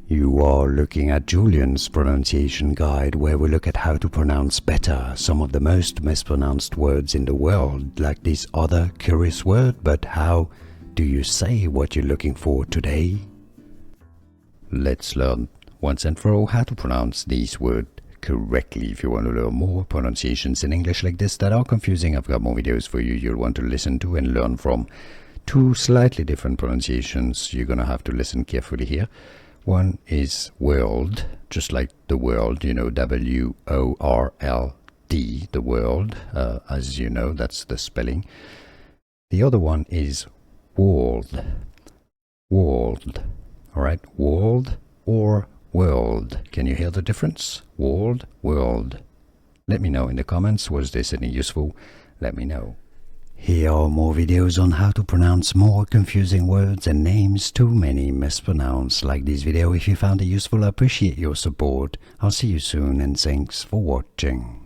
You are looking at Julian's pronunciation guide, where we look at how to pronounce better some of the most mispronounced words in the world, like this other curious word. But how do you say what you're looking for today? Let's learn once and for all how to pronounce this word correctly. If you want to learn more pronunciations in English like this that are confusing, I've got more videos for you you'll want to listen to and learn from. Two slightly different pronunciations you're gonna have to listen carefully here. One is world, just like the world, you know, W-O-R-L-D, the world, as you know, that's the spelling. The other one is whorled, whorled, all right, whorled or world. Can you hear the difference? Whorled, world. Let me know in the comments, was this any useful? Let me know. Here are more videos on how to pronounce more confusing words and names too many mispronounced. Like this video if you found it useful. I appreciate your support. I'll see you soon and thanks for watching.